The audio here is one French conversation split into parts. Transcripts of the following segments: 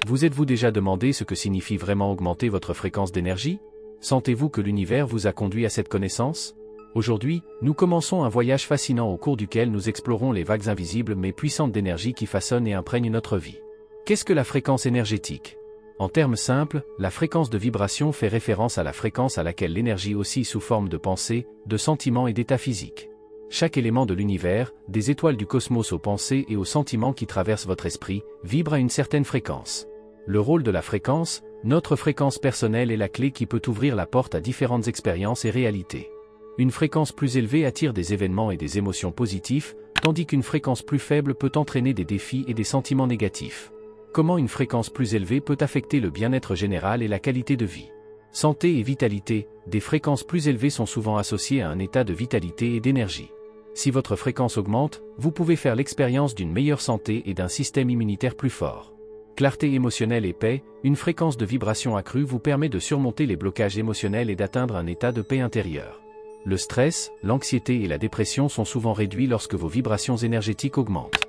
Vous êtes-vous déjà demandé ce que signifie vraiment augmenter votre fréquence d'énergie? Sentez-vous que l'univers vous a conduit à cette connaissance? Aujourd'hui, nous commençons un voyage fascinant au cours duquel nous explorons les vagues invisibles mais puissantes d'énergie qui façonnent et imprègnent notre vie. Qu'est-ce que la fréquence énergétique? En termes simples, la fréquence de vibration fait référence à la fréquence à laquelle l'énergie oscille sous forme de pensée, de sentiments et d'états physiques. Chaque élément de l'univers, des étoiles du cosmos aux pensées et aux sentiments qui traversent votre esprit, vibre à une certaine fréquence. Le rôle de la fréquence, notre fréquence personnelle est la clé qui peut ouvrir la porte à différentes expériences et réalités. Une fréquence plus élevée attire des événements et des émotions positifs, tandis qu'une fréquence plus faible peut entraîner des défis et des sentiments négatifs. Comment une fréquence plus élevée peut affecter le bien-être général et la qualité de vie? Santé et vitalité, des fréquences plus élevées sont souvent associées à un état de vitalité et d'énergie. Si votre fréquence augmente, vous pouvez faire l'expérience d'une meilleure santé et d'un système immunitaire plus fort. Clarté émotionnelle et paix, une fréquence de vibration accrue vous permet de surmonter les blocages émotionnels et d'atteindre un état de paix intérieure. Le stress, l'anxiété et la dépression sont souvent réduits lorsque vos vibrations énergétiques augmentent.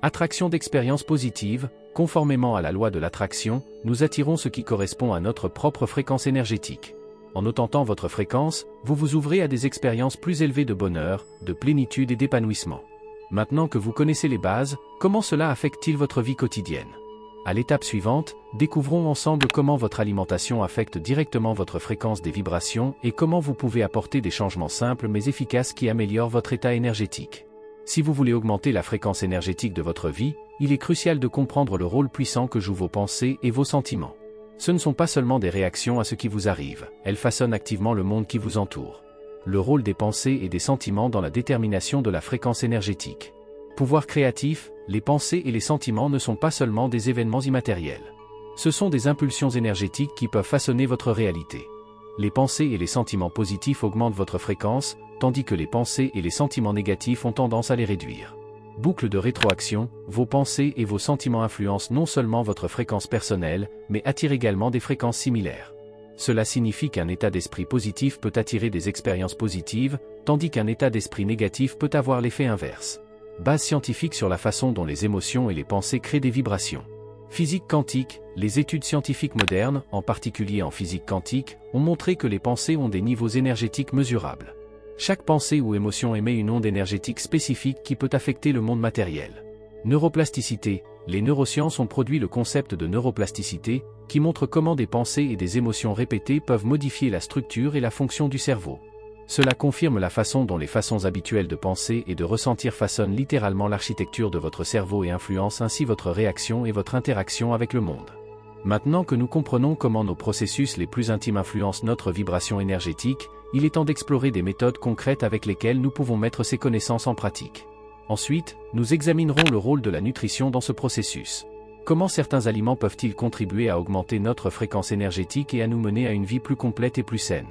Attraction d'expériences positives, conformément à la loi de l'attraction, nous attirons ce qui correspond à notre propre fréquence énergétique. En augmentant votre fréquence, vous vous ouvrez à des expériences plus élevées de bonheur, de plénitude et d'épanouissement. Maintenant que vous connaissez les bases, comment cela affecte-t-il votre vie quotidienne? À l'étape suivante, découvrons ensemble comment votre alimentation affecte directement votre fréquence des vibrations et comment vous pouvez apporter des changements simples mais efficaces qui améliorent votre état énergétique. Si vous voulez augmenter la fréquence énergétique de votre vie, il est crucial de comprendre le rôle puissant que jouent vos pensées et vos sentiments. Ce ne sont pas seulement des réactions à ce qui vous arrive, elles façonnent activement le monde qui vous entoure. Le rôle des pensées et des sentiments dans la détermination de la fréquence énergétique. Pouvoir créatif, les pensées et les sentiments ne sont pas seulement des événements immatériels. Ce sont des impulsions énergétiques qui peuvent façonner votre réalité. Les pensées et les sentiments positifs augmentent votre fréquence, tandis que les pensées et les sentiments négatifs ont tendance à les réduire. Boucle de rétroaction, vos pensées et vos sentiments influencent non seulement votre fréquence personnelle, mais attirent également des fréquences similaires. Cela signifie qu'un état d'esprit positif peut attirer des expériences positives, tandis qu'un état d'esprit négatif peut avoir l'effet inverse. Base scientifique sur la façon dont les émotions et les pensées créent des vibrations. Physique quantique, les études scientifiques modernes, en particulier en physique quantique, ont montré que les pensées ont des niveaux énergétiques mesurables. Chaque pensée ou émotion émet une onde énergétique spécifique qui peut affecter le monde matériel. Neuroplasticité, les neurosciences ont produit le concept de neuroplasticité, qui montre comment des pensées et des émotions répétées peuvent modifier la structure et la fonction du cerveau. Cela confirme la façon dont les façons habituelles de penser et de ressentir façonnent littéralement l'architecture de votre cerveau et influencent ainsi votre réaction et votre interaction avec le monde. Maintenant que nous comprenons comment nos processus les plus intimes influencent notre vibration énergétique, il est temps d'explorer des méthodes concrètes avec lesquelles nous pouvons mettre ces connaissances en pratique. Ensuite, nous examinerons le rôle de la nutrition dans ce processus. Comment certains aliments peuvent-ils contribuer à augmenter notre fréquence énergétique et à nous mener à une vie plus complète et plus saine?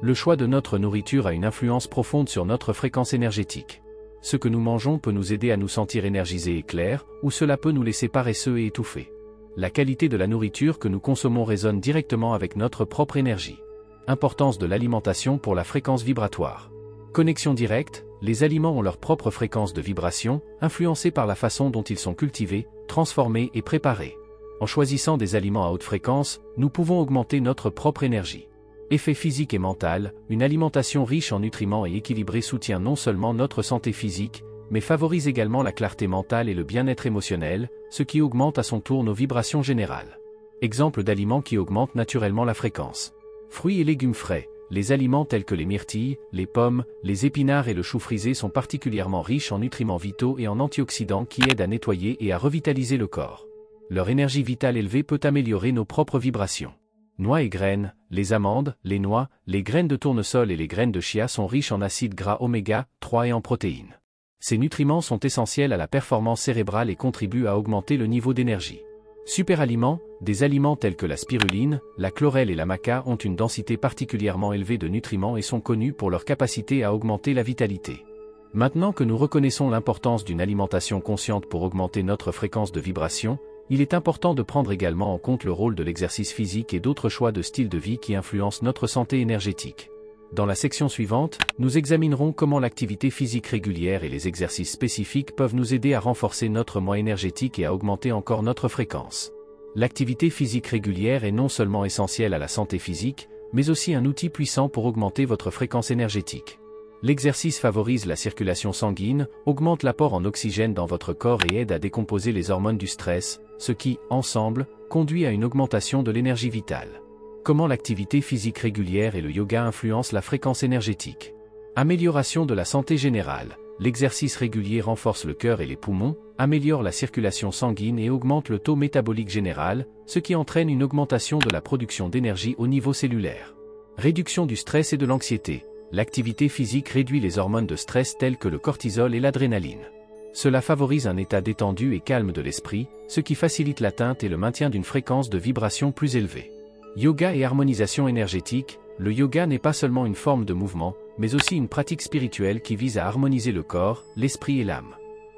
Le choix de notre nourriture a une influence profonde sur notre fréquence énergétique. Ce que nous mangeons peut nous aider à nous sentir énergisés et clairs, ou cela peut nous laisser paresseux et étouffés. La qualité de la nourriture que nous consommons résonne directement avec notre propre énergie. Importance de l'alimentation pour la fréquence vibratoire. Connexion directe, les aliments ont leur propre fréquence de vibration, influencée par la façon dont ils sont cultivés, transformés et préparés. En choisissant des aliments à haute fréquence, nous pouvons augmenter notre propre énergie. Effet physique et mental, une alimentation riche en nutriments et équilibrée soutient non seulement notre santé physique, mais favorise également la clarté mentale et le bien-être émotionnel, ce qui augmente à son tour nos vibrations générales. Exemple d'aliments qui augmentent naturellement la fréquence. Fruits et légumes frais, les aliments tels que les myrtilles, les pommes, les épinards et le chou frisé sont particulièrement riches en nutriments vitaux et en antioxydants qui aident à nettoyer et à revitaliser le corps. Leur énergie vitale élevée peut améliorer nos propres vibrations. Noix et graines, les amandes, les noix, les graines de tournesol et les graines de chia sont riches en acides gras oméga 3 et en protéines. Ces nutriments sont essentiels à la performance cérébrale et contribuent à augmenter le niveau d'énergie. Superaliments, des aliments tels que la spiruline, la chlorelle et la maca ont une densité particulièrement élevée de nutriments et sont connus pour leur capacité à augmenter la vitalité. Maintenant que nous reconnaissons l'importance d'une alimentation consciente pour augmenter notre fréquence de vibration, il est important de prendre également en compte le rôle de l'exercice physique et d'autres choix de style de vie qui influencent notre santé énergétique. Dans la section suivante, nous examinerons comment l'activité physique régulière et les exercices spécifiques peuvent nous aider à renforcer notre moi énergétique et à augmenter encore notre fréquence. L'activité physique régulière est non seulement essentielle à la santé physique, mais aussi un outil puissant pour augmenter votre fréquence énergétique. L'exercice favorise la circulation sanguine, augmente l'apport en oxygène dans votre corps et aide à décomposer les hormones du stress, ce qui, ensemble, conduit à une augmentation de l'énergie vitale. Comment l'activité physique régulière et le yoga influencent la fréquence énergétique? Amélioration de la santé générale. L'exercice régulier renforce le cœur et les poumons, améliore la circulation sanguine et augmente le taux métabolique général, ce qui entraîne une augmentation de la production d'énergie au niveau cellulaire. Réduction du stress et de l'anxiété. L'activité physique réduit les hormones de stress telles que le cortisol et l'adrénaline. Cela favorise un état détendu et calme de l'esprit, ce qui facilite l'atteinte et le maintien d'une fréquence de vibration plus élevée. Yoga et harmonisation énergétique. Le yoga n'est pas seulement une forme de mouvement, mais aussi une pratique spirituelle qui vise à harmoniser le corps, l'esprit et l'âme.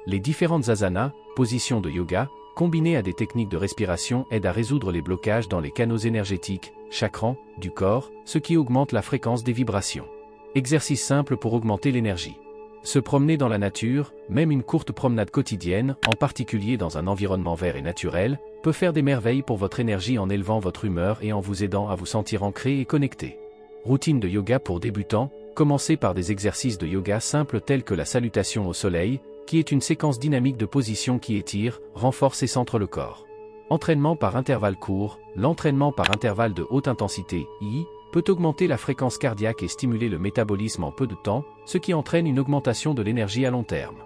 Les différentes asanas, positions de yoga, combinées à des techniques de respiration aident à résoudre les blocages dans les canaux énergétiques, chakras, du corps, ce qui augmente la fréquence des vibrations. Exercice simple pour augmenter l'énergie. Se promener dans la nature, même une courte promenade quotidienne, en particulier dans un environnement vert et naturel, peut faire des merveilles pour votre énergie en élevant votre humeur et en vous aidant à vous sentir ancré et connecté. Routine de yoga pour débutants. Commencez par des exercices de yoga simples tels que la salutation au soleil, qui est une séquence dynamique de positions qui étire, renforce et centre le corps. Entraînement par intervalles courts. L'entraînement par intervalles de haute intensité, I, peut augmenter la fréquence cardiaque et stimuler le métabolisme en peu de temps, ce qui entraîne une augmentation de l'énergie à long terme.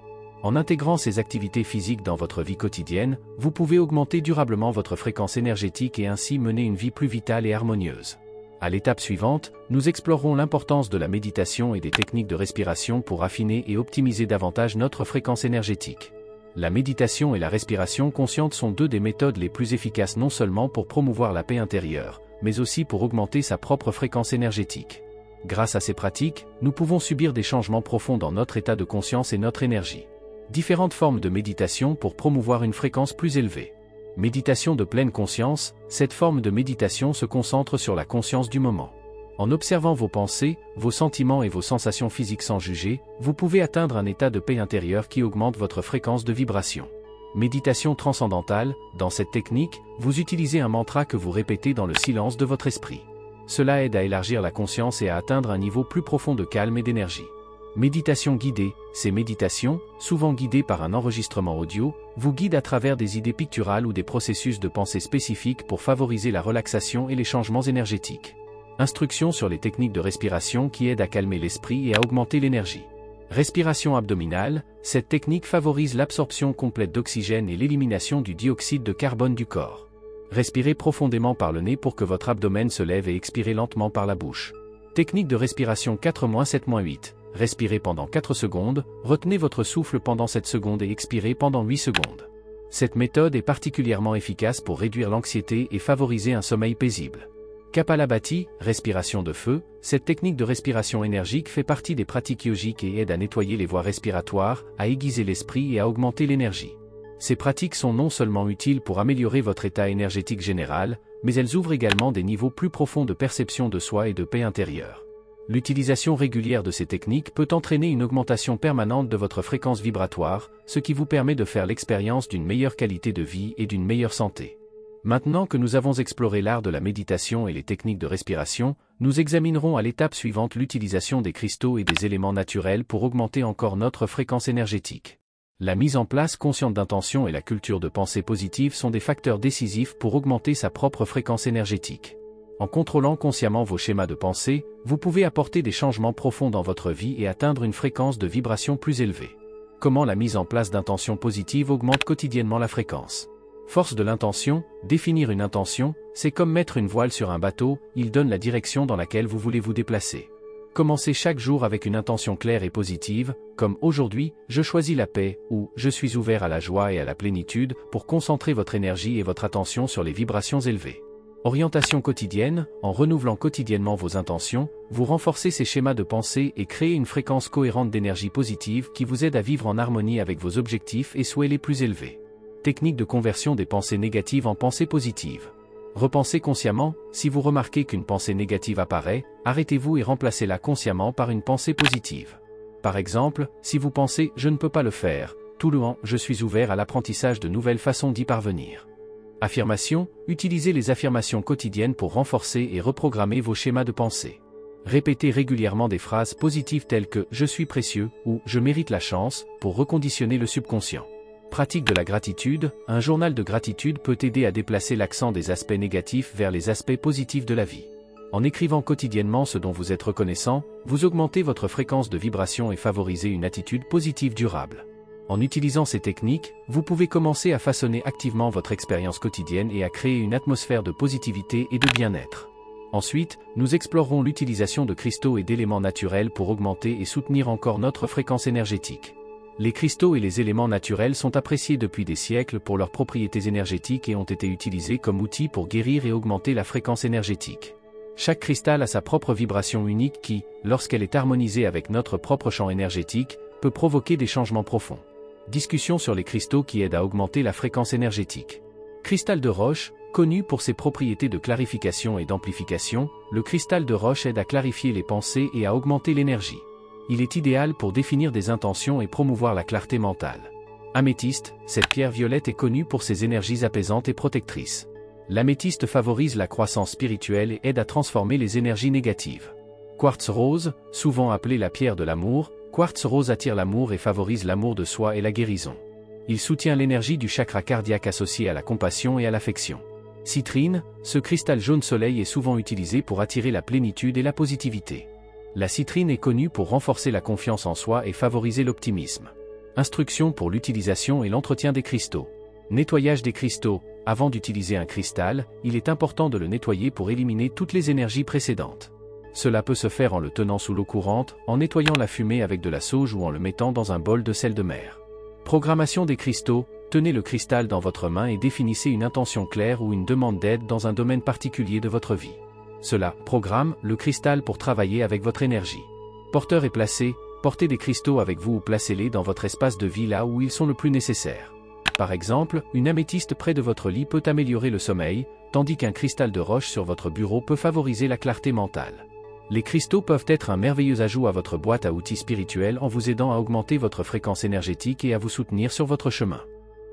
En intégrant ces activités physiques dans votre vie quotidienne, vous pouvez augmenter durablement votre fréquence énergétique et ainsi mener une vie plus vitale et harmonieuse. À l'étape suivante, nous explorerons l'importance de la méditation et des techniques de respiration pour affiner et optimiser davantage notre fréquence énergétique. La méditation et la respiration consciente sont deux des méthodes les plus efficaces non seulement pour promouvoir la paix intérieure, mais aussi pour augmenter sa propre fréquence énergétique. Grâce à ces pratiques, nous pouvons subir des changements profonds dans notre état de conscience et notre énergie. Différentes formes de méditation pour promouvoir une fréquence plus élevée. Méditation de pleine conscience. Cette forme de méditation se concentre sur la conscience du moment. En observant vos pensées, vos sentiments et vos sensations physiques sans juger, vous pouvez atteindre un état de paix intérieure qui augmente votre fréquence de vibration. Méditation transcendantale. Dans cette technique, vous utilisez un mantra que vous répétez dans le silence de votre esprit. Cela aide à élargir la conscience et à atteindre un niveau plus profond de calme et d'énergie. Méditation guidée. Ces méditations, souvent guidées par un enregistrement audio, vous guident à travers des idées picturales ou des processus de pensée spécifiques pour favoriser la relaxation et les changements énergétiques. Instructions sur les techniques de respiration qui aident à calmer l'esprit et à augmenter l'énergie. Respiration abdominale. Cette technique favorise l'absorption complète d'oxygène et l'élimination du dioxyde de carbone du corps. Respirez profondément par le nez pour que votre abdomen se lève et expirez lentement par la bouche. Technique de respiration 4-7-8. Respirez pendant 4 secondes, retenez votre souffle pendant 7 secondes et expirez pendant 8 secondes. Cette méthode est particulièrement efficace pour réduire l'anxiété et favoriser un sommeil paisible. Kapalabhati, respiration de feu. Cette technique de respiration énergique fait partie des pratiques yogiques et aide à nettoyer les voies respiratoires, à aiguiser l'esprit et à augmenter l'énergie. Ces pratiques sont non seulement utiles pour améliorer votre état énergétique général, mais elles ouvrent également des niveaux plus profonds de perception de soi et de paix intérieure. L'utilisation régulière de ces techniques peut entraîner une augmentation permanente de votre fréquence vibratoire, ce qui vous permet de faire l'expérience d'une meilleure qualité de vie et d'une meilleure santé. Maintenant que nous avons exploré l'art de la méditation et les techniques de respiration, nous examinerons à l'étape suivante l'utilisation des cristaux et des éléments naturels pour augmenter encore notre fréquence énergétique. La mise en place consciente d'intention et la culture de pensée positive sont des facteurs décisifs pour augmenter sa propre fréquence énergétique. En contrôlant consciemment vos schémas de pensée, vous pouvez apporter des changements profonds dans votre vie et atteindre une fréquence de vibration plus élevée. Comment la mise en place d'intentions positives augmente quotidiennement la fréquence? Force de l'intention. Définir une intention, c'est comme mettre une voile sur un bateau, il donne la direction dans laquelle vous voulez vous déplacer. Commencez chaque jour avec une intention claire et positive, comme « Aujourd'hui, je choisis la paix » ou « Je suis ouvert à la joie et à la plénitude » pour concentrer votre énergie et votre attention sur les vibrations élevées. Orientation quotidienne. En renouvelant quotidiennement vos intentions, vous renforcez ces schémas de pensée et créez une fréquence cohérente d'énergie positive qui vous aide à vivre en harmonie avec vos objectifs et souhaits les plus élevés. Technique de conversion des pensées négatives en pensées positives. Repensez consciemment. Si vous remarquez qu'une pensée négative apparaît, arrêtez-vous et remplacez-la consciemment par une pensée positive. Par exemple, si vous pensez « Je ne peux pas le faire », tout le temps, je suis ouvert à l'apprentissage de nouvelles façons d'y parvenir. Affirmation, utilisez les affirmations quotidiennes pour renforcer et reprogrammer vos schémas de pensée. Répétez régulièrement des phrases positives telles que « je suis précieux » ou « je mérite la chance » pour reconditionner le subconscient. Pratique de la gratitude, un journal de gratitude peut aider à déplacer l'accent des aspects négatifs vers les aspects positifs de la vie. En écrivant quotidiennement ce dont vous êtes reconnaissant, vous augmentez votre fréquence de vibration et favorisez une attitude positive durable. En utilisant ces techniques, vous pouvez commencer à façonner activement votre expérience quotidienne et à créer une atmosphère de positivité et de bien-être. Ensuite, nous explorerons l'utilisation de cristaux et d'éléments naturels pour augmenter et soutenir encore notre fréquence énergétique. Les cristaux et les éléments naturels sont appréciés depuis des siècles pour leurs propriétés énergétiques et ont été utilisés comme outils pour guérir et augmenter la fréquence énergétique. Chaque cristal a sa propre vibration unique qui, lorsqu'elle est harmonisée avec notre propre champ énergétique, peut provoquer des changements profonds. Discussion sur les cristaux qui aident à augmenter la fréquence énergétique. Cristal de roche, connu pour ses propriétés de clarification et d'amplification, le cristal de roche aide à clarifier les pensées et à augmenter l'énergie. Il est idéal pour définir des intentions et promouvoir la clarté mentale. Améthyste, cette pierre violette est connue pour ses énergies apaisantes et protectrices. L'améthyste favorise la croissance spirituelle et aide à transformer les énergies négatives. Quartz rose, souvent appelée la pierre de l'amour, quartz rose attire l'amour et favorise l'amour de soi et la guérison. Il soutient l'énergie du chakra cardiaque associé à la compassion et à l'affection. Citrine, ce cristal jaune soleil est souvent utilisé pour attirer la plénitude et la positivité. La citrine est connue pour renforcer la confiance en soi et favoriser l'optimisme. Instructions pour l'utilisation et l'entretien des cristaux. Nettoyage des cristaux. Avant d'utiliser un cristal, il est important de le nettoyer pour éliminer toutes les énergies précédentes. Cela peut se faire en le tenant sous l'eau courante, en nettoyant la fumée avec de la sauge ou en le mettant dans un bol de sel de mer. Programmation des cristaux. Tenez le cristal dans votre main et définissez une intention claire ou une demande d'aide dans un domaine particulier de votre vie. Cela programme le cristal pour travailler avec votre énergie. Porteur et placé, portez des cristaux avec vous ou placez-les dans votre espace de vie là où ils sont le plus nécessaires. Par exemple, une améthyste près de votre lit peut améliorer le sommeil, tandis qu'un cristal de roche sur votre bureau peut favoriser la clarté mentale. Les cristaux peuvent être un merveilleux ajout à votre boîte à outils spirituelle en vous aidant à augmenter votre fréquence énergétique et à vous soutenir sur votre chemin.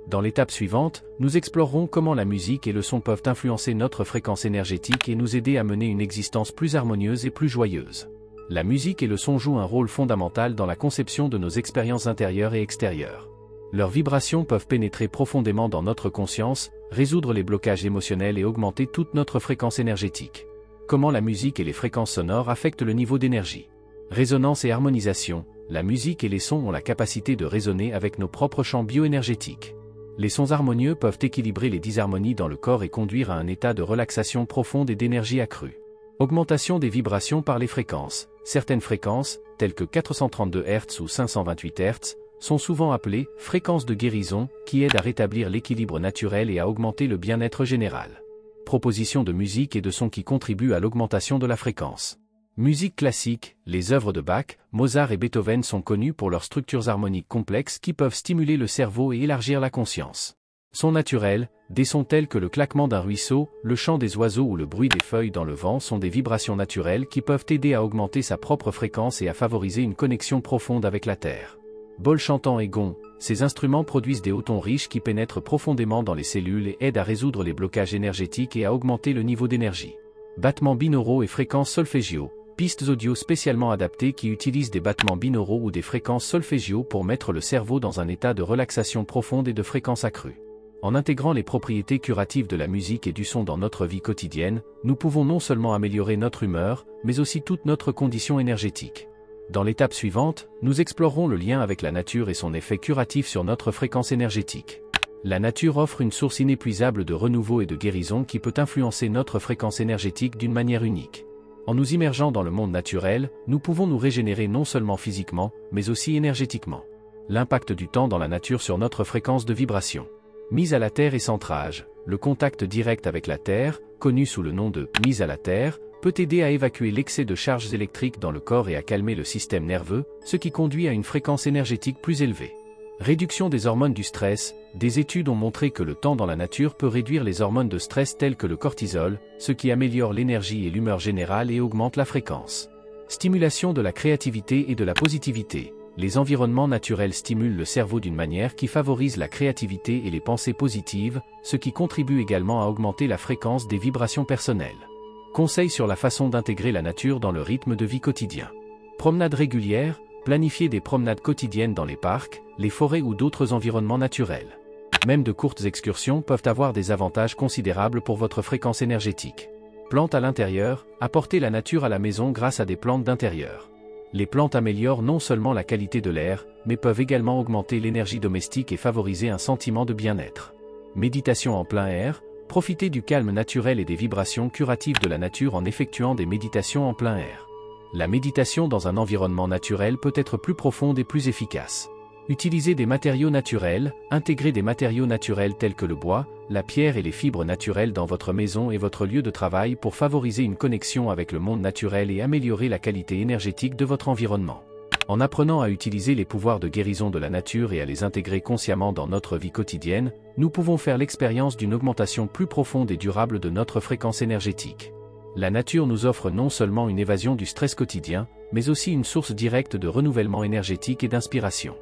Dans l'étape suivante, nous explorerons comment la musique et le son peuvent influencer notre fréquence énergétique et nous aider à mener une existence plus harmonieuse et plus joyeuse. La musique et le son jouent un rôle fondamental dans la conception de nos expériences intérieures et extérieures. Leurs vibrations peuvent pénétrer profondément dans notre conscience, résoudre les blocages émotionnels et augmenter toute notre fréquence énergétique. Comment la musique et les fréquences sonores affectent le niveau d'énergie. Résonance et harmonisation, la musique et les sons ont la capacité de résonner avec nos propres champs bioénergétiques. Les sons harmonieux peuvent équilibrer les disharmonies dans le corps et conduire à un état de relaxation profonde et d'énergie accrue. Augmentation des vibrations par les fréquences. Certaines fréquences, telles que 432 Hz ou 528 Hz, sont souvent appelées « fréquences de guérison » qui aident à rétablir l'équilibre naturel et à augmenter le bien-être général. Proposition de musique et de sons qui contribuent à l'augmentation de la fréquence. Musique classique, les œuvres de Bach, Mozart et Beethoven sont connues pour leurs structures harmoniques complexes qui peuvent stimuler le cerveau et élargir la conscience. Sons naturels, des sons tels que le claquement d'un ruisseau, le chant des oiseaux ou le bruit des feuilles dans le vent sont des vibrations naturelles qui peuvent aider à augmenter sa propre fréquence et à favoriser une connexion profonde avec la Terre. Bol chantant et gong, ces instruments produisent des hauts tons riches qui pénètrent profondément dans les cellules et aident à résoudre les blocages énergétiques et à augmenter le niveau d'énergie. Battements binauraux et fréquences solfégio, pistes audio spécialement adaptées qui utilisent des battements binauraux ou des fréquences solfégio pour mettre le cerveau dans un état de relaxation profonde et de fréquence accrue. En intégrant les propriétés curatives de la musique et du son dans notre vie quotidienne, nous pouvons non seulement améliorer notre humeur, mais aussi toute notre condition énergétique. Dans l'étape suivante, nous explorerons le lien avec la nature et son effet curatif sur notre fréquence énergétique. La nature offre une source inépuisable de renouveau et de guérison qui peut influencer notre fréquence énergétique d'une manière unique. En nous immergeant dans le monde naturel, nous pouvons nous régénérer non seulement physiquement, mais aussi énergétiquement. L'impact du temps dans la nature sur notre fréquence de vibration. Mise à la terre et centrage, le contact direct avec la terre, connu sous le nom de « mise à la terre », peut aider à évacuer l'excès de charges électriques dans le corps et à calmer le système nerveux, ce qui conduit à une fréquence énergétique plus élevée. Réduction des hormones du stress, des études ont montré que le temps dans la nature peut réduire les hormones de stress telles que le cortisol, ce qui améliore l'énergie et l'humeur générale et augmente la fréquence. Stimulation de la créativité et de la positivité. les environnements naturels stimulent le cerveau d'une manière qui favorise la créativité et les pensées positives, ce qui contribue également à augmenter la fréquence des vibrations personnelles. Conseils sur la façon d'intégrer la nature dans le rythme de vie quotidien. Promenade régulière, planifiez des promenades quotidiennes dans les parcs, les forêts ou d'autres environnements naturels. Même de courtes excursions peuvent avoir des avantages considérables pour votre fréquence énergétique. Plantes à l'intérieur, apportez la nature à la maison grâce à des plantes d'intérieur. Les plantes améliorent non seulement la qualité de l'air, mais peuvent également augmenter l'énergie domestique et favoriser un sentiment de bien-être. Méditation en plein air, profitez du calme naturel et des vibrations curatives de la nature en effectuant des méditations en plein air. La méditation dans un environnement naturel peut être plus profonde et plus efficace. Utilisez des matériaux naturels, intégrez des matériaux naturels tels que le bois, la pierre et les fibres naturelles dans votre maison et votre lieu de travail pour favoriser une connexion avec le monde naturel et améliorer la qualité énergétique de votre environnement. En apprenant à utiliser les pouvoirs de guérison de la nature et à les intégrer consciemment dans notre vie quotidienne, nous pouvons faire l'expérience d'une augmentation plus profonde et durable de notre fréquence énergétique. La nature nous offre non seulement une évasion du stress quotidien, mais aussi une source directe de renouvellement énergétique et d'inspiration.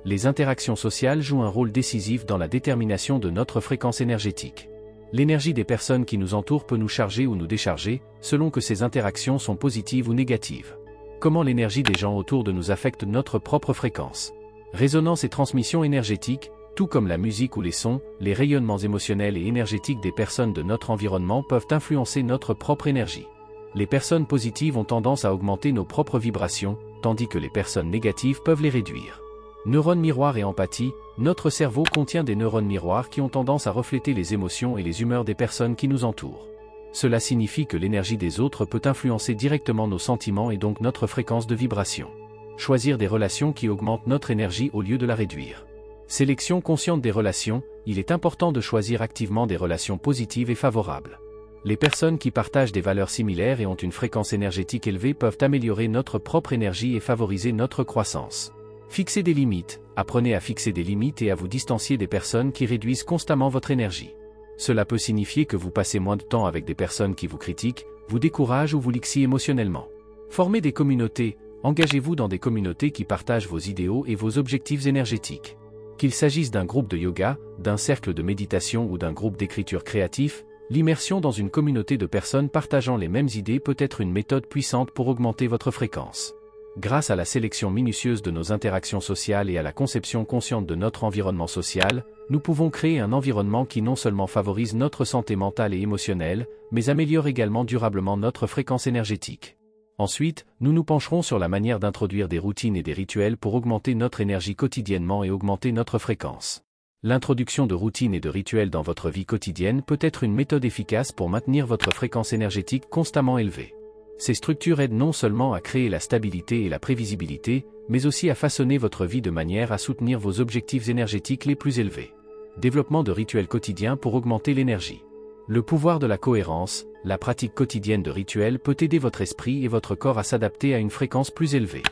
Les interactions sociales jouent un rôle décisif dans la détermination de notre fréquence énergétique. L'énergie des personnes qui nous entourent peut nous charger ou nous décharger, selon que ces interactions sont positives ou négatives. Comment l'énergie des gens autour de nous affecte notre propre fréquence. Résonance et transmission énergétique, tout comme la musique ou les sons, les rayonnements émotionnels et énergétiques des personnes de notre environnement peuvent influencer notre propre énergie. Les personnes positives ont tendance à augmenter nos propres vibrations, tandis que les personnes négatives peuvent les réduire. Neurones miroirs et empathie, notre cerveau contient des neurones miroirs qui ont tendance à refléter les émotions et les humeurs des personnes qui nous entourent. Cela signifie que l'énergie des autres peut influencer directement nos sentiments et donc notre fréquence de vibration. Choisir des relations qui augmentent notre énergie au lieu de la réduire. Sélection consciente des relations, il est important de choisir activement des relations positives et favorables. Les personnes qui partagent des valeurs similaires et ont une fréquence énergétique élevée peuvent améliorer notre propre énergie et favoriser notre croissance. Fixez des limites, apprenez à fixer des limites et à vous distancier des personnes qui réduisent constamment votre énergie. Cela peut signifier que vous passez moins de temps avec des personnes qui vous critiquent, vous découragent ou vous lixient émotionnellement. Formez des communautés, engagez-vous dans des communautés qui partagent vos idéaux et vos objectifs énergétiques. Qu'il s'agisse d'un groupe de yoga, d'un cercle de méditation ou d'un groupe d'écriture créatif, l'immersion dans une communauté de personnes partageant les mêmes idées peut être une méthode puissante pour augmenter votre fréquence. Grâce à la sélection minutieuse de nos interactions sociales et à la conception consciente de notre environnement social, nous pouvons créer un environnement qui non seulement favorise notre santé mentale et émotionnelle, mais améliore également durablement notre fréquence énergétique. Ensuite, nous nous pencherons sur la manière d'introduire des routines et des rituels pour augmenter notre énergie quotidiennement et augmenter notre fréquence. L'introduction de routines et de rituels dans votre vie quotidienne peut être une méthode efficace pour maintenir votre fréquence énergétique constamment élevée. Ces structures aident non seulement à créer la stabilité et la prévisibilité, mais aussi à façonner votre vie de manière à soutenir vos objectifs énergétiques les plus élevés. Développement de rituels quotidiens pour augmenter l'énergie. Le pouvoir de la cohérence, la pratique quotidienne de rituels peut aider votre esprit et votre corps à s'adapter à une fréquence plus élevée.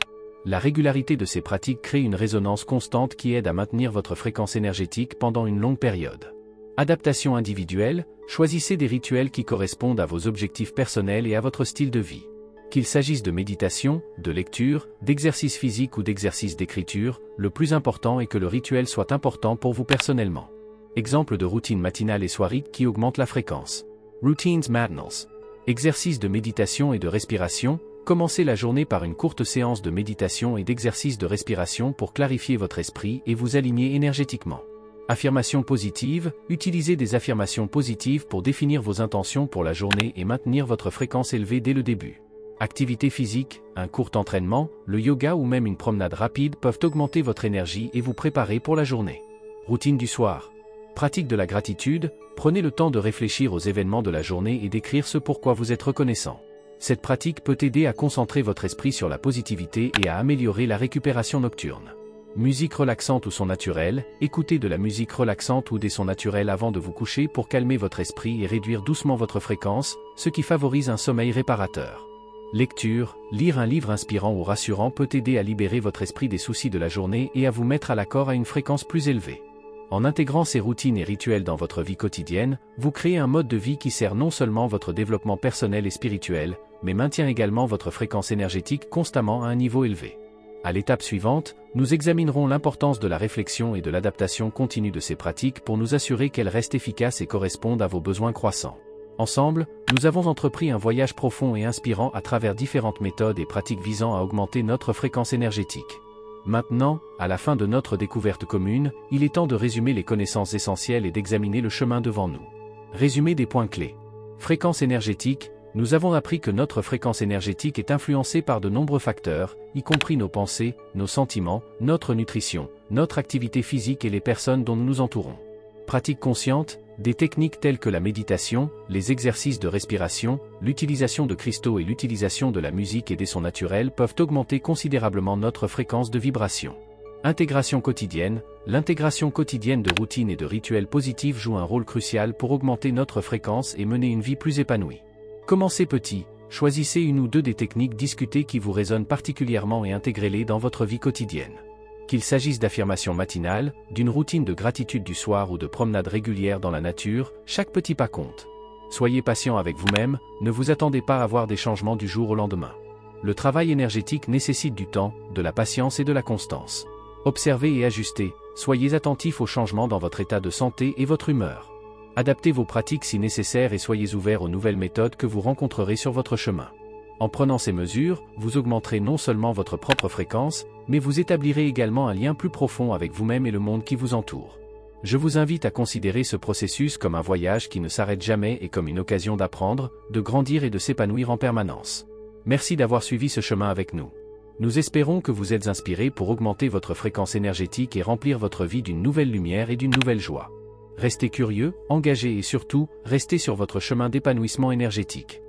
La régularité de ces pratiques crée une résonance constante qui aide à maintenir votre fréquence énergétique pendant une longue période. Adaptation individuelle, choisissez des rituels qui correspondent à vos objectifs personnels et à votre style de vie. Qu'il s'agisse de méditation, de lecture, d'exercice physique ou d'exercice d'écriture, le plus important est que le rituel soit important pour vous personnellement. Exemple de routine matinale et soirique qui augmente la fréquence. Routines matinals. Exercice de méditation et de respiration, commencez la journée par une courte séance de méditation et d'exercice de respiration pour clarifier votre esprit et vous aligner énergétiquement. Affirmations positives, utilisez des affirmations positives pour définir vos intentions pour la journée et maintenir votre fréquence élevée dès le début. Activité physique, un court entraînement, le yoga ou même une promenade rapide peuvent augmenter votre énergie et vous préparer pour la journée. Routine du soir. Pratique de la gratitude, prenez le temps de réfléchir aux événements de la journée et d'écrire ce pourquoi vous êtes reconnaissant. Cette pratique peut aider à concentrer votre esprit sur la positivité et à améliorer la récupération nocturne. Musique relaxante ou son naturel, écoutez de la musique relaxante ou des sons naturels avant de vous coucher pour calmer votre esprit et réduire doucement votre fréquence, ce qui favorise un sommeil réparateur. Lecture, lire un livre inspirant ou rassurant peut aider à libérer votre esprit des soucis de la journée et à vous mettre à l'accord à une fréquence plus élevée. En intégrant ces routines et rituels dans votre vie quotidienne, vous créez un mode de vie qui sert non seulement votre développement personnel et spirituel, mais maintient également votre fréquence énergétique constamment à un niveau élevé. À l'étape suivante, nous examinerons l'importance de la réflexion et de l'adaptation continue de ces pratiques pour nous assurer qu'elles restent efficaces et correspondent à vos besoins croissants. Ensemble, nous avons entrepris un voyage profond et inspirant à travers différentes méthodes et pratiques visant à augmenter notre fréquence énergétique. Maintenant, à la fin de notre découverte commune, il est temps de résumer les connaissances essentielles et d'examiner le chemin devant nous. Résumé des points clés. Fréquence énergétique. Nous avons appris que notre fréquence énergétique est influencée par de nombreux facteurs, y compris nos pensées, nos sentiments, notre nutrition, notre activité physique et les personnes dont nous nous entourons. Pratique consciente. Des techniques telles que la méditation, les exercices de respiration, l'utilisation de cristaux et l'utilisation de la musique et des sons naturels peuvent augmenter considérablement notre fréquence de vibration. Intégration quotidienne. L'intégration quotidienne de routines et de rituels positifs joue un rôle crucial pour augmenter notre fréquence et mener une vie plus épanouie. Commencez petit, choisissez une ou deux des techniques discutées qui vous résonnent particulièrement et intégrez-les dans votre vie quotidienne. Qu'il s'agisse d'affirmations matinales, d'une routine de gratitude du soir ou de promenades régulières dans la nature, chaque petit pas compte. Soyez patient avec vous-même, ne vous attendez pas à voir des changements du jour au lendemain. Le travail énergétique nécessite du temps, de la patience et de la constance. Observez et ajustez, soyez attentifs aux changements dans votre état de santé et votre humeur. Adaptez vos pratiques si nécessaire et soyez ouverts aux nouvelles méthodes que vous rencontrerez sur votre chemin. En prenant ces mesures, vous augmenterez non seulement votre propre fréquence, mais vous établirez également un lien plus profond avec vous-même et le monde qui vous entoure. Je vous invite à considérer ce processus comme un voyage qui ne s'arrête jamais et comme une occasion d'apprendre, de grandir et de s'épanouir en permanence. Merci d'avoir suivi ce chemin avec nous. Nous espérons que vous êtes inspirés pour augmenter votre fréquence énergétique et remplir votre vie d'une nouvelle lumière et d'une nouvelle joie. Restez curieux, engagés et surtout, restez sur votre chemin d'épanouissement énergétique.